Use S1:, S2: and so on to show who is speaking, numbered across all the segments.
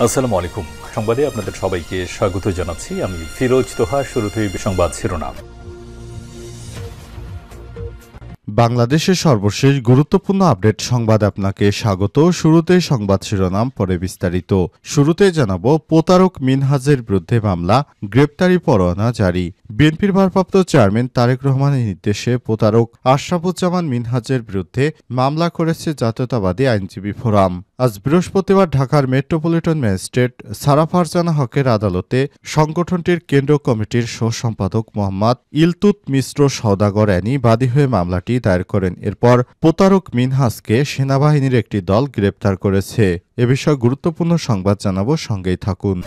S1: আসসালামু আলাইকুম। সংবাদে আপনাদের সবাইকে স্বাগত জানাচ্ছি। আমি ফিরোজ তোহা। শুরুতেই সংবাদ শিরোনাম।
S2: বাংলাদেশের সর্বশেষ গুরুত্বপূর্ণ আপডেট সংবাদ আপনাকে স্বাগত। শুরুতেই সংবাদ শিরোনাম, পরে বিস্তারিত। শুরুতে জানাবো, প্রতারক মিনহাজের বিরুদ্ধে মামলা, গ্রেপ্তারি পরোয়ানা জারি। বিএনপির ভারপ্রাপ্ত চেয়ারম্যান তারেক রহমানের নির্দেশে প্রতারক আশরাফুজ্জামান মিনহাজের বিরুদ্ধে মামলা করেছে জাতীয়তাবাদী আইনজীবী ফোরাম। আজ বৃহস্পতিবার ঢাকার মেট্রোপলিটন ম্যাজিস্ট্রেট সারা ফারজানা হকের আদালতে সংগঠনটির কেন্দ্রীয় কমিটির সহ সম্পাদক মোহাম্মদ ইলতুত মিশ্র সওদাগর অ্যানি বাদী হয়ে মামলাটি দায়ের করেন। এরপর প্রতারক মিনহাজকে সেনাবাহিনীর একটি দল গ্রেপ্তার করেছে। এ বিষয়ে গুরুত্বপূর্ণ সংবাদ জানাবো, সঙ্গেই থাকুন।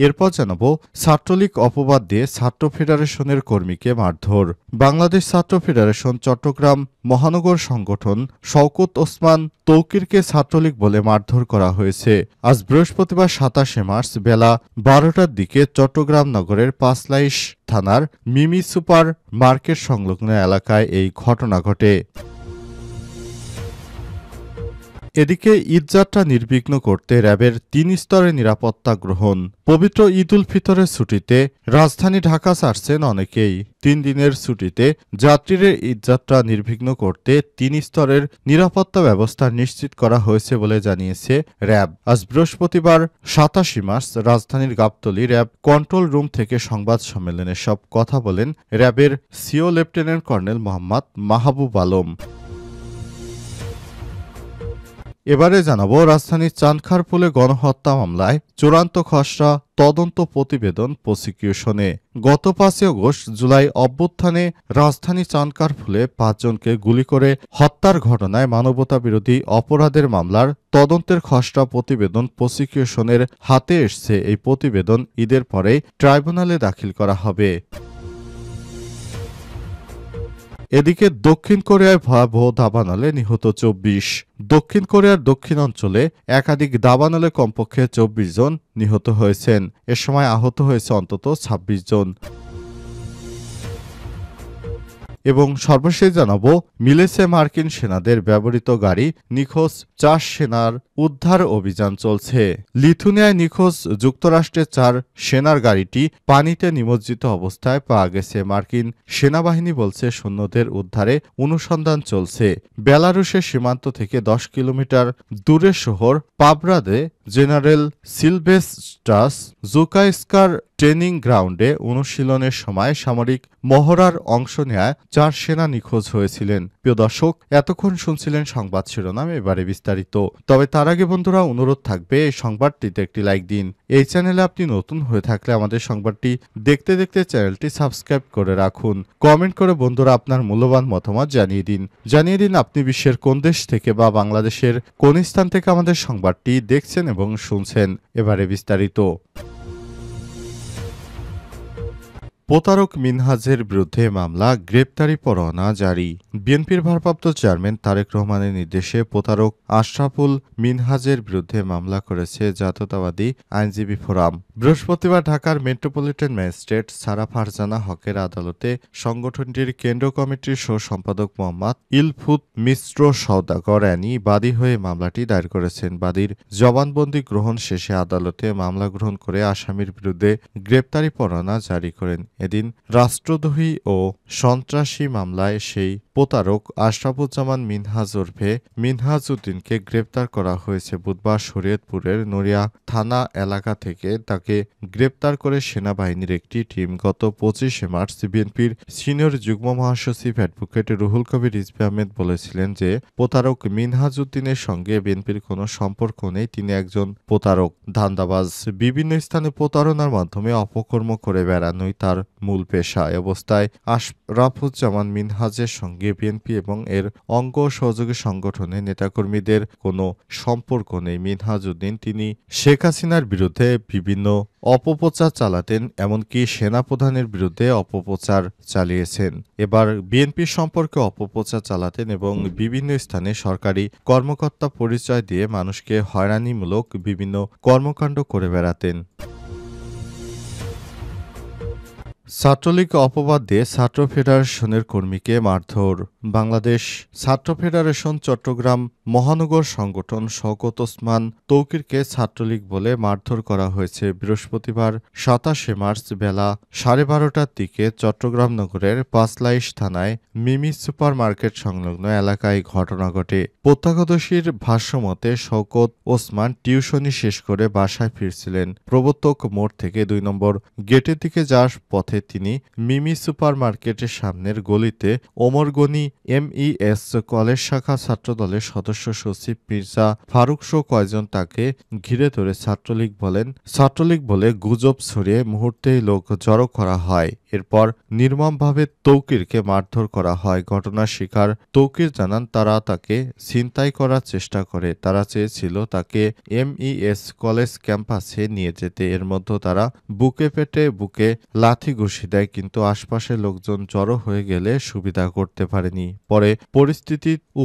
S2: এরপর জানাবো, ছাত্রলীগ অপবাদ দিয়ে ছাত্র ফেডারেশনের কর্মীকে মারধর। বাংলাদেশ ছাত্র ফেডারেশন চট্টগ্রাম মহানগর সংগঠন শওকত ওসমান তৌকিরকে ছাত্রলীগ বলে মারধর করা হয়েছে। আজ বৃহস্পতিবার ২৭শে মার্চ বেলা ১২টার দিকে চট্টগ্রাম নগরের পাঁচলাইশ থানার মিমি সুপার মার্কেট সংলগ্ন এলাকায় এই ঘটনা ঘটে। এদিকে ঈদযাত্রা নির্বিঘ্ন করতে র্যাবের ৩ স্তরে নিরাপত্তা গ্রহণ। পবিত্র ঈদ উল ফিতরের ছুটিতে রাজধানী ঢাকা ছাড়ছেন অনেকেই। ৩ দিনের ছুটিতে যাত্রীদের ঈদযাত্রা নির্বিঘ্ন করতে ৩ স্তরের নিরাপত্তা ব্যবস্থা নিশ্চিত করা হয়েছে বলে জানিয়েছে র্যাব। আজ বৃহস্পতিবার ২৭শে মার্চ রাজধানীর গাবতলী র্যাব কন্ট্রোল রুম থেকে সংবাদ সম্মেলনে সব কথা বলেন র্যাবের CO lieutenant colonel Mohammad Mahbub Alam. এবারে জানাবো, রাজধানীর চানখারপুলে গণহত্যা মামলায় চূড়ান্ত খসড়া তদন্ত প্রতিবেদন প্রসিকিউশনে। গত ৫ই আগস্ট জুলাই অভ্যুত্থানে রাজধানী চানখারপুলে ৫ জনকে গুলি করে হত্যার ঘটনায় মানবতাবিরোধী অপরাধের মামলার তদন্তের খসড়া প্রতিবেদন প্রসিকিউশনের হাতে এসছে। এই প্রতিবেদন ঈদের পরেই ট্রাইব্যুনালে দাখিল করা হবে। এদিকে দক্ষিণ কোরিয়ায় ভয়াবহ দাবানলে নিহত ২৪। দক্ষিণ কোরিয়ার দক্ষিণাঞ্চলে একাধিক দাবানলে কমপক্ষে ২৪ জন নিহত হয়েছেন। এ সময় আহত হয়েছে অন্তত ২৬ জন। এবং সর্বশেষ জানাবো, মিলেছে মার্কিন সেনাদের ব্যবহৃত গাড়ি, নিখোঁজ ৪ সেনার উদ্ধার অভিযান চলছে। লিথুনিয়ায় নিখোঁজ যুক্তরাষ্ট্রের ৪ সেনার গাড়িটি পানিতে নিমজ্জিত অবস্থায় পাওয়া গেছে। মার্কিন সেনাবাহিনী বলছে সৈন্যদের উদ্ধারে অনুসন্ধান চলছে। বেলারুশের সীমান্ত থেকে ১০ কিলোমিটার দূরের শহর পাবরাদে জেনারেল সিলভেস্ট্রাস জুকাইস্কার ট্রেনিং গ্রাউন্ডে অনুশীলনের সময় সামরিক মহড়ার অংশ নেয় ৪ সেনা নিখোঁজ হয়েছিলেন। প্রিয় দর্শক, এতক্ষণ শুনছিলেন সংবাদ শিরোনাম, এবারে বিস্তারিত। তবে তার আগে বন্ধুরা, অনুরোধ থাকবে এই সংবাদটিতে একটি লাইক দিন। এই চ্যানেলে আপনি নতুন হয়ে থাকলে আমাদের সংবাদটি দেখতে দেখতে চ্যানেলটি সাবস্ক্রাইব করে রাখুন। কমেন্ট করে বন্ধুরা আপনার মূল্যবান মতামত জানিয়ে দিন আপনি বিশ্বের কোন দেশ থেকে বা বাংলাদেশের কোন স্থান থেকে আমাদের সংবাদটি দেখছেন এবং শুনছেন। এবারে বিস্তারিত। প্রতারক মিনহাজের বিরুদ্ধে মামলা, গ্রেপ্তারি পরোয়ানা জারি। বিএনপির ভারপ্রাপ্ত চেয়ারম্যান তারেক রহমানের নির্দেশে প্রতারক আশরাফুল মিনহাজের বিরুদ্ধে মামলা করেছে জাতীয়তাবাদী আইনজীবী ফোরাম। বৃহস্পতিবার ঢাকার মেট্রোপলিটন ম্যাজিস্ট্রেট সারা ফারজানা হকের আদালতে সংগঠনটির কেন্দ্রীয় কমিটির সহ সম্পাদক মোহাম্মদ ইলতুত মিশ্র সওদাগর অ্যানি বাদী হয়ে মামলাটি দায়ের করেছেন। বাদীর জবানবন্দি গ্রহণ শেষে আদালতে মামলা গ্রহণ করে আসামির বিরুদ্ধে গ্রেপ্তারি পরোয়ানা জারি করেন। এদিন রাষ্ট্রদ্রোহী ও সন্ত্রাসী মামলায় সেই প্রতারক আশরাফুজ্জামান মিনহাজ ওরফে মিনহাজ উদ্দিনকে গ্রেপ্তার করা হয়েছে। বুধবার শরীয়তপুরের নড়িয়া থানা এলাকা থেকে তাকে গ্রেপ্তার করে সেনাবাহিনীর একটি টিম। গত ২৫শে মার্চ বিএনপির সিনিয়র যুগ্ম মহাসচিব অ্যাডভোকেট রুহুল কবির রিজভী আহমেদ বলেছিলেন যে প্রতারক মিনহাজ উদ্দিনের সঙ্গে বিএনপির কোনো সম্পর্ক নেই। তিনি একজন প্রতারক, ধান্দাবাজ। বিভিন্ন স্থানে প্রতারণার মাধ্যমে অপকর্ম করে বেড়ানোই তার মূল পেশা। এ অবস্থায় আশরাফুজ্জামান মিনহাজের সঙ্গে বিএনপি এবং এর অঙ্গ সহযোগী সংগঠনের নেতাকর্মীদের কোনো সম্পর্ক নেই। মিনহাজ উদ্দিন তিনি শেখ হাসিনার বিরুদ্ধে বিভিন্ন অপপ্রচার চালাতেন, এমনকি সেনাপ্রধানের বিরুদ্ধে অপপ্রচার চালিয়েছেন। এবার বিএনপির সম্পর্কে অপপ্রচার চালাতেন এবং বিভিন্ন স্থানে সরকারি কর্মকর্তা পরিচয় দিয়ে মানুষকে হয়রানিমূলক বিভিন্ন কর্মকাণ্ড করে বেড়াতেন। ছাত্রলীগ অপবাদ দিয়ে ছাত্র ফেডারেশনের কর্মীকে মারধর। বাংলাদেশ ছাত্র ফেডারেশন চট্টগ্রাম মহানগর সংগঠন শওকত ওসমান তৌকিরকে ছাত্রলীগ বলে মারধর করা হয়েছে। বৃহস্পতিবার ২৭ মার্চ বেলা ১২:৩০টার দিকে চট্টগ্রাম নগরের পাঁচলাইশ থানায় মিমি সুপার মার্কেট সংলগ্ন এলাকায় ঘটনা ঘটে। প্রত্যক্ষদর্শীর ভাষ্যমতে শওকত ওসমান টিউশনি শেষ করে বাসায় ফিরছিলেন। প্রবর্তক মোড় থেকে ২ নম্বর গেটের দিকে যাওয়ার পথে তিনি মিমি সুপার মার্কেটের সামনের গলিতে ওমর গনি এমইএস কলেজ শাখা ছাত্রদলের সদস্য সচিব মির্জা ফারুক সহ কয়েকজন তাকে ঘিরে ধরে ছাত্রলীগ বলে গুজব ছড়িয়ে মুহূর্তেই লোক জড়ো করা হয়। এরপর নির্মমভাবে তৌকিরকে মারধর করা হয়। ঘটনার শিকার তৌকির জানান, তারা তাকে ছিনতাই করার চেষ্টা করে। তারা চেয়েছিল তাকে এমইএস কলেজ ক্যাম্পাসে নিয়ে যেতে। এর মধ্যে তারা বুকে লাথি ঘুষি দেয়, কিন্তু আশপাশের লোকজন জড়ো হয়ে গেলে সুবিধা করতে পারেনি। পরে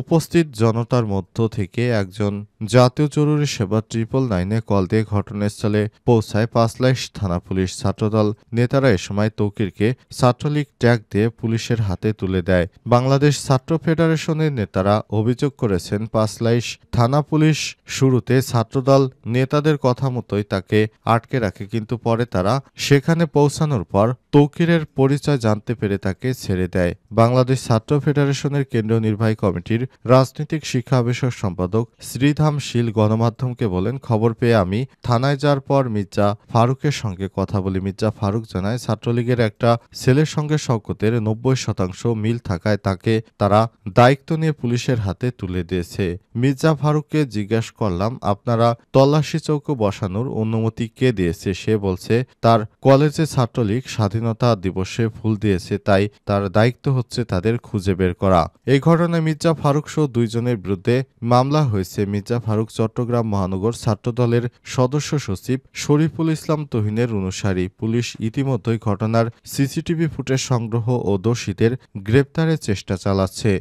S2: উপস্থিত জনতার মধ্য থেকে একজন জাতীয় জরুরি সেবা 999-এ কল দিয়ে ঘটনাস্থলে পৌঁছায় পাঁচলাইশ থানা পুলিশ। ছাত্রদল নেতারা এ সময় তৌকিরকে ছাত্রলীগ ট্যাগ দিয়ে পুলিশের হাতে তুলে দেয়। বাংলাদেশ ছাত্র ফেডারেশনের নেতারা অভিযোগ করেছেন, পাঁচলাইশ থানা পুলিশ শুরুতে ছাত্রদল নেতাদের কথা মতোই তাকে আটকে রাখে, কিন্তু পরে তারা সেখানে পৌঁছানোর পর তৌকিরের পরিচয় জানতে পেরে তাকে ছেড়ে দেয়। বাংলাদেশ ছাত্র ফেডারেশনের কেন্দ্রীয় নির্বাহী কমিটির রাজনৈতিক শিক্ষা বিষয়ক সম্পাদক শ্রীধাম শীল গণমাধ্যমকে বলেন, খবর পেয়ে আমি থানায় যাওয়ার পর মির্জা ফারুকের সঙ্গে কথা বলি। মির্জা ফারুক জানায়, ছাত্রলীগের একটা ছেলের সঙ্গে শওকতের ৯০% মিল থাকায় তাকে তারা দায়িত্ব নিয়ে পুলিশের হাতে তুলে দিয়েছে। মির্জা ফারুককে জিজ্ঞেস করলাম, আপনারা তল্লাশি চৌকি বসানোর অনুমতি কে দিয়েছে? সে বলছে তার কলেজে ছাত্রলীগ স্বাধীনতা দিবসে ফুল দিয়েছে, তাই তার দায়িত্ব হচ্ছে তাদের খুঁজে বের করা। এই ঘটনায় মির্জা ফারুক সহ 2 জনের বিরুদ্ধে মামলা হয়েছে। মির্জা ফারুক চট্টগ্রাম মহানগর ছাত্রদলের সদস্য সচিব শরীফুল ইসলাম তুহিনের অনুসারী। পুলিশ ইতিমধ্যেই ঘটনার সিসিটিভি ফুটেজ সংগ্রহ ও দোষীদের গ্রেপ্তারের চেষ্টা চালাচ্ছে।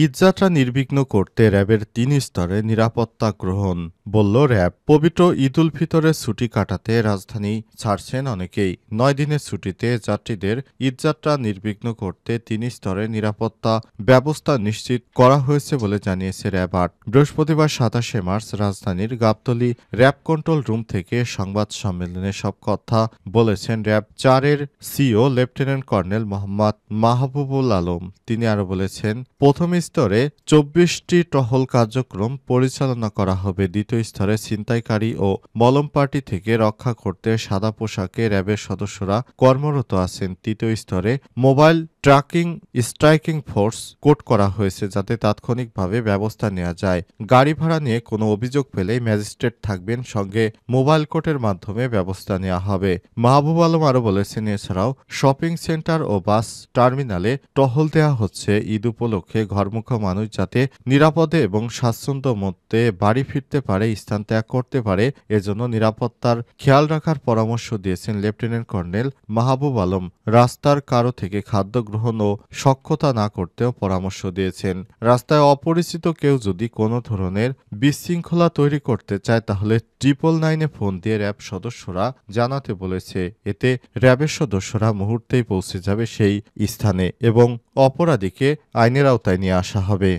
S2: ঈদযাত্রা নির্বিঘ্ন করতে র্যাবের 3 স্তরে নিরাপত্তা গ্রহণ, বলল র্যাব। পবিত্র ঈদ উল ফিতরের ছুটি কাটাতে রাজধানী ছাড়ছেন অনেকেই। 9 দিনের ছুটিতে যাত্রীদের ঈদযাত্রা নির্বিঘ্ন করতে 3 স্তরে নিরাপত্তা ব্যবস্থা নিশ্চিত করা হয়েছে বলে জানিয়েছে র্যাব 8। বৃহস্পতিবার 27 মার্চ রাজধানীর গাবতলী র্যাব কন্ট্রোল রুম থেকে সংবাদ সম্মেলনে সব কথা বলেছেন র্যাব 4-এর CO lieutenant colonel Mohammad Mahbubul Alam. তিনি আরও বলেছেন, প্রথম স্তরে 24টি টহল কার্যক্রম পরিচালনা করা হবে। দ্বিতীয় স্তরে ছিনতাইকারী ও মলম পার্টি থেকে রক্ষা করতে সাদা পোশাকে র্যাবের সদস্যরা কর্মরত আছেন। তৃতীয় স্তরে mobile tracking striking force code করা হয়েছে, যাতে তাৎক্ষণিকভাবে ব্যবস্থা নেওয়া যায়। গাড়ি ভাড়া নিয়ে কোনো অভিযোগ পেলেই ম্যাজিস্ট্রেট থাকবেন সঙ্গে, মোবাইল কোর্টের মাধ্যমে ব্যবস্থা নেওয়া হবে। মাহবুব আলম আরও বলেছেন, এছাড়াও শপিং সেন্টার ও বাস টার্মিনালে টহল দেওয়া হচ্ছে। ঈদ উপলক্ষে ঘরমুখো মানুষ যাতে নিরাপদে এবং স্বাচ্ছন্দ্য মধ্যে বাড়ি ফিরতে পারে, স্থান ত্যাগ করতে পারে, এজন্য নিরাপত্তার খেয়াল রাখার পরামর্শ দিয়েছেন লেফটেন্যান্ট কর্নেল মাহবুব আলম। রাস্তার কারো থেকে খাদ্য গ্রহণ ও সখ্যতা না করতেও পরামর্শ দিয়েছেন। রাস্তায় অপরিচিত কেউ যদি কোনো ধরনের বিশৃঙ্খলা তৈরি করতে চায়, তাহলে 999-এ ফোন দিয়ে র্যাব সদস্যরা জানাতে বলেছে। এতে র্যাবের সদস্যরা মুহূর্তেই পৌঁছে যাবে সেই স্থানে এবং অপরাধীকে আইনের আওতায় নিয়ে আসা হবে।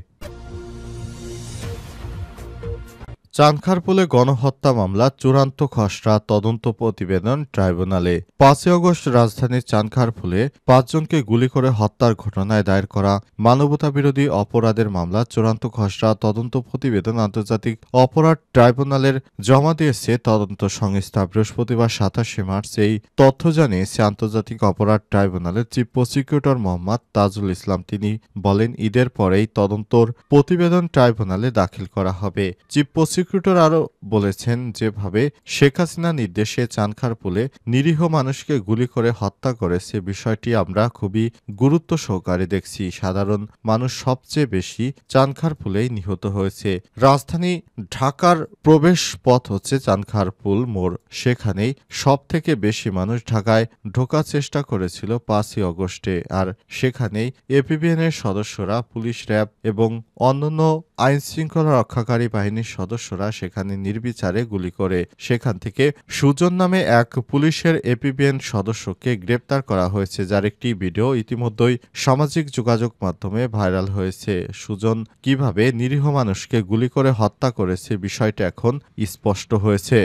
S2: চানখারপুলে গণহত্যা মামলা চূড়ান্ত খসড়া তদন্ত প্রতিবেদন ট্রাইব্যুনালে। 5 আগস্ট রাজধানীর চানখারপুলে 5 জনকে গুলি করে হত্যার ঘটনায় দায়ের করা মানবতাবিরোধী অপরাধের মামলা চূড়ান্ত খসড়া তদন্ত প্রতিবেদন আন্তর্জাতিক অপরাধ ট্রাইব্যুনালের জমা দিয়েছে তদন্ত সংস্থা। বৃহস্পতিবার 27 মার্চ এই তথ্য জানিয়েছে আন্তর্জাতিক অপরাধ ট্রাইব্যুনালের চিফ প্রসিকিউটর মোহাম্মদ তাজুল ইসলাম। তিনি বলেন, ঈদের পরেই তদন্তর প্রতিবেদন ট্রাইব্যুনালে দাখিল করা হবে। চিফ প্রসিকিউটর আরও বলেছেন, যেভাবে শেখ হাসিনা নির্দেশে চানখারপুলে নিরীহ মানুষকে গুলি করে হত্যা করেছে, বিষয়টি আমরা খুবই গুরুত্ব সহকারে দেখছি। সাধারণ মানুষ সবচেয়ে বেশি চানখারপুলেই নিহত হয়েছে। রাজধানী ঢাকার প্রবেশ পথ হচ্ছে চানখারপুল মোড়। সেখানেই সব থেকে বেশি মানুষ ঢাকায় ঢোকার চেষ্টা করেছিল 5 আগস্টে। আর সেখানেই এপিবিএনের সদস্যরা, পুলিশ, র্যাব এবং অন্যান্য আইনশৃঙ্খলা রক্ষাকারী বাহিনীর সদস্যরা সদস্যরা সেখানে নির্বিচারে গুলি করে। সেখান থেকে সুজন নামে এক পুলিশের এপিবিএন সদস্যকে গ্রেপ্তার করা হয়েছে, যার একটি ভিডিও ইতিমধ্যেই সামাজিক যোগাযোগ মাধ্যমে ভাইরাল হয়েছে। সুজন কিভাবে নিরীহ মানুষকে গুলি করে হত্যা করেছে বিষয়টা এখন স্পষ্ট হয়েছে।